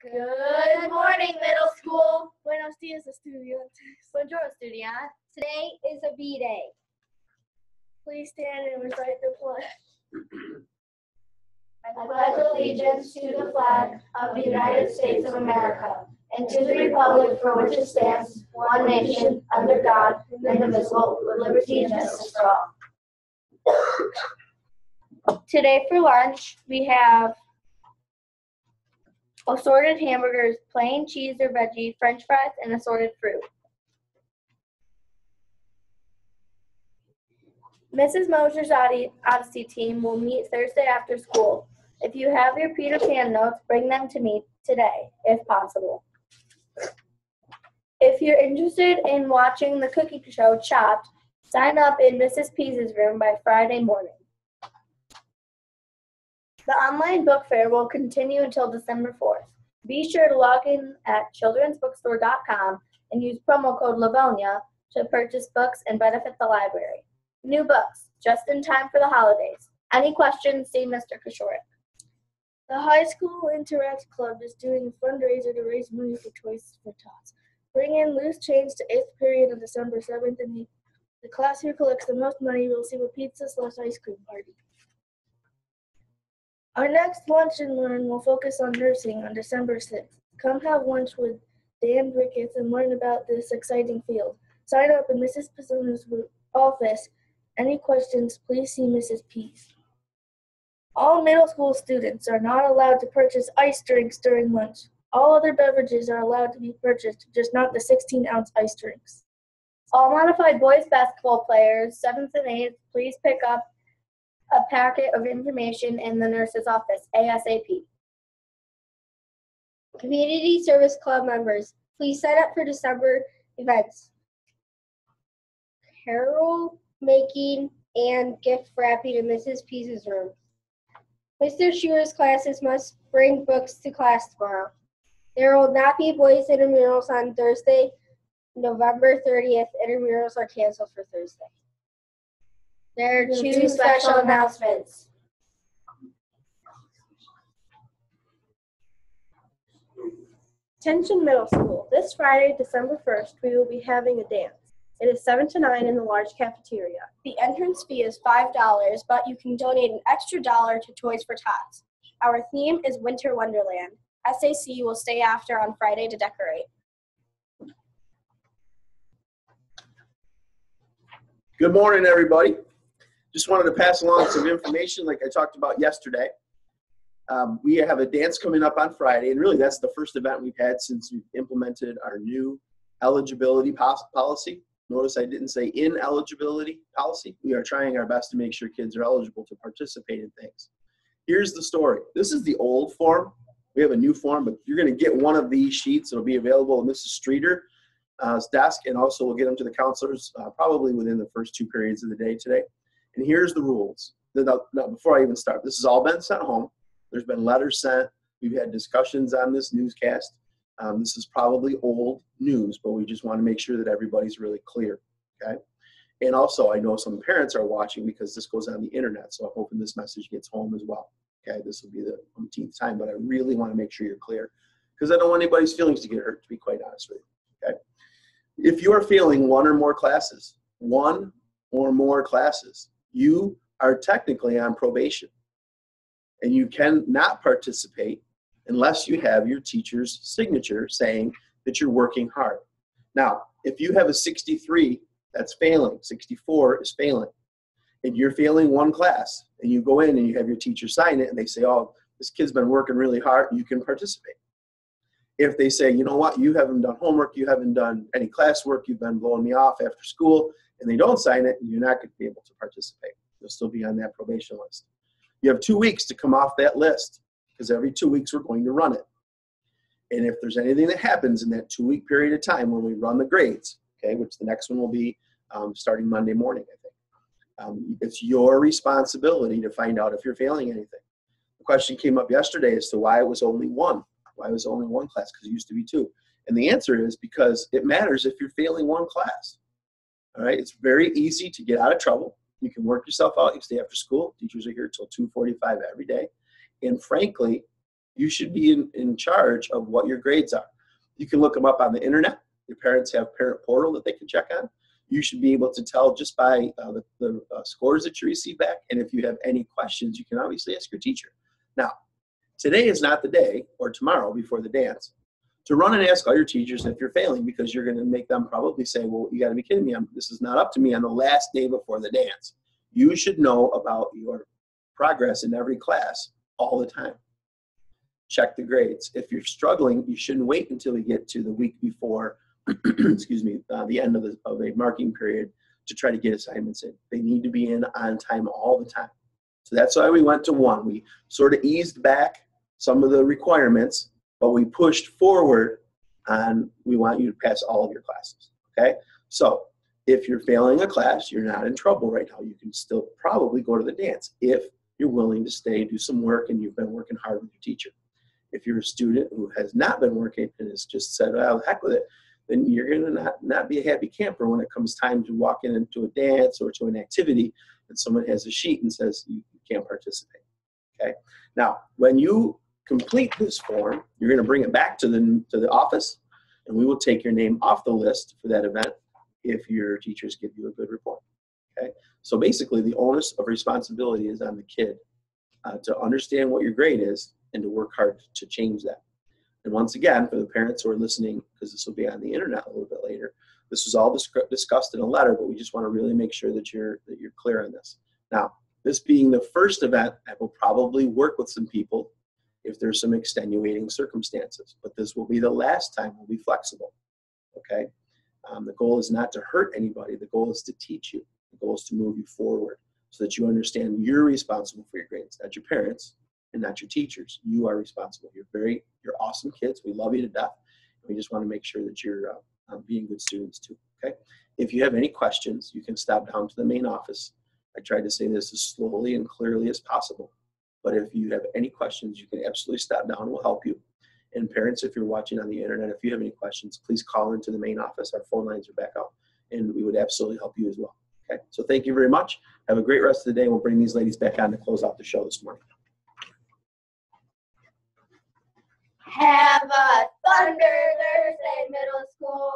Good morning, middle school. Buenos dias, estudiantes. Bonjour, estudiant. Today is a B-Day. Please stand and recite the pledge. I pledge allegiance to the flag of the United States of America and to the republic for which it stands, one nation, under God, indivisible, with liberty and justice for all. Today for lunch, we have assorted hamburgers, plain cheese or veggie, french fries, and assorted fruit. Mrs. Mosher's Odyssey team will meet Thursday after school. If you have your Peter Pan notes, bring them to me today, if possible. If you're interested in watching the cookie show Chopped, sign up in Mrs. Pease's room by Friday morning. The online book fair will continue until December 4th. Be sure to log in at childrensbookstore.com and use promo code Livonia to purchase books and benefit the library. New books, just in time for the holidays. Any questions, see Mr. Koshorik. The High School Interact Club is doing a fundraiser to raise money for Toys for Tots. Bring in loose change to 8th period on December 7th, and the class who collects the most money will receive a pizza/ice cream party. Our next Lunch and Learn will focus on nursing on December 6th. Come have lunch with Dan Ricketts and learn about this exciting field. Sign up in Mrs. Pizzona's office. Any questions, please see Mrs. Pease. All middle school students are not allowed to purchase ice drinks during lunch. All other beverages are allowed to be purchased, just not the 16-ounce ice drinks. All modified boys basketball players, 7th and 8th, please pick up a packet of information in the nurse's office, ASAP. Community Service Club members, please sign up for December events. Carol making and gift wrapping in Mrs. Pease's room. Mr. Shearer's classes must bring books to class tomorrow. There will not be boys intramurals on Thursday, November 30th. Intramurals are canceled for Thursday. There are two special announcements. Attention Middle School. This Friday, December 1st, we will be having a dance. It is 7 to 9 in the large cafeteria. The entrance fee is $5, but you can donate an extra $1 to Toys for Tots. Our theme is Winter Wonderland. SAC will stay after on Friday to decorate. Good morning, everybody. Just wanted to pass along some information like I talked about yesterday. We have a dance coming up on Friday, and really that's the first event we've had since we've implemented our new eligibility policy. Notice I didn't say ineligibility policy. We are trying our best to make sure kids are eligible to participate in things. Here's the story. This is the old form. We have a new form, but you're going to get one of these sheets. It'll be available at Mrs. Streeter's desk, and also we'll get them to the counselors probably within the first 2 periods of the day today. And here's the rules. Now, before I even start, this has all been sent home. There's been letters sent. We've had discussions on this newscast. This is probably old news, but we just want to make sure that everybody's really clear, okay? And also, I know some parents are watching because this goes on the internet, so I'm hoping this message gets home as well, okay? This will be the umpteenth time, but I really want to make sure you're clear because I don't want anybody's feelings to get hurt, to be quite honest with you, okay? If you are failing one or more classes, you are technically on probation, and you cannot participate unless you have your teacher's signature saying that you're working hard. Now, if you have a 63, that's failing. 64 is failing. And you're failing one class, and you go in and you have your teacher sign it, and they say, oh, this kid's been working really hard, you can participate. If they say, you know what, you haven't done homework, you haven't done any classwork, you've been blowing me off after school, and they don't sign it, you're not going to be able to participate. You'll still be on that probation list. You have 2 weeks to come off that list, because every 2 weeks we're going to run it. And if there's anything that happens in that 2-week period of time when we run the grades, okay, which the next one will be starting Monday morning, I think. It's your responsibility to find out if you're failing anything. The question came up yesterday as to why it was only one. Why was it only one class? Because it used to be 2. And the answer is because it matters if you're failing one class. All right, it's very easy to get out of trouble. You can work yourself out. You stay after school. Teachers are here till 2:45 every day. And frankly, You should be in charge of what your grades are. You can look them up on the internet. Your parents have parent portal that they can check on. You should be able to tell just by the scores that you receive back. And if you have any questions, you can obviously ask your teacher. Now, today is not the day, or tomorrow before the dance, to run and ask all your teachers if you're failing, because you're going to make them probably say, well, you got to be kidding me. This is not up to me on the last day before the dance. You should know about your progress in every class all the time. Check the grades. If you're struggling, you shouldn't wait until we get to the week before, excuse me, the end of a marking period to try to get assignments in. They need to be in on time all the time. So that's why we went to 1. We sort of eased back some of the requirements, but we pushed forward on we want you to pass all of your classes, okay? So if you're failing a class, you're not in trouble right now. You can still probably go to the dance if you're willing to stay and do some work and you've been working hard with your teacher. If you're a student who has not been working and has just said, oh, heck with it, then you're going to not be a happy camper when it comes time to walk into a dance or to an activity and someone has a sheet and says you can't participate, okay? Now, when you complete this form, you're going to bring it back to the office, and we will take your name off the list for that event if your teachers give you a good report, okay? So basically, the onus of responsibility is on the kid to understand what your grade is and to work hard to change that. And once again, for the parents who are listening, because this will be on the internet a little bit later, this was all discussed in a letter, but we just want to really make sure that you're clear on this. Now, this being the first event, I will probably work with some people if there's some extenuating circumstances, but this will be the last time. We'll be flexible, okay? The goal is not to hurt anybody. The goal is to teach you. The goal is to move you forward so that you understand you're responsible for your grades, not your parents and not your teachers. You are responsible. You're awesome kids. We love you to death. We just want to make sure that you're being good students too, okay? If you have any questions, you can stop down to the main office. I tried to say this as slowly and clearly as possible. But if you have any questions, you can absolutely stop down. We'll help you. And parents, if you're watching on the internet, if you have any questions, please call into the main office. Our phone lines are back up, and we would absolutely help you as well. Okay, so thank you very much. Have a great rest of the day. We'll bring these ladies back on to close out the show this morning. Have a Thunder Thursday, middle school.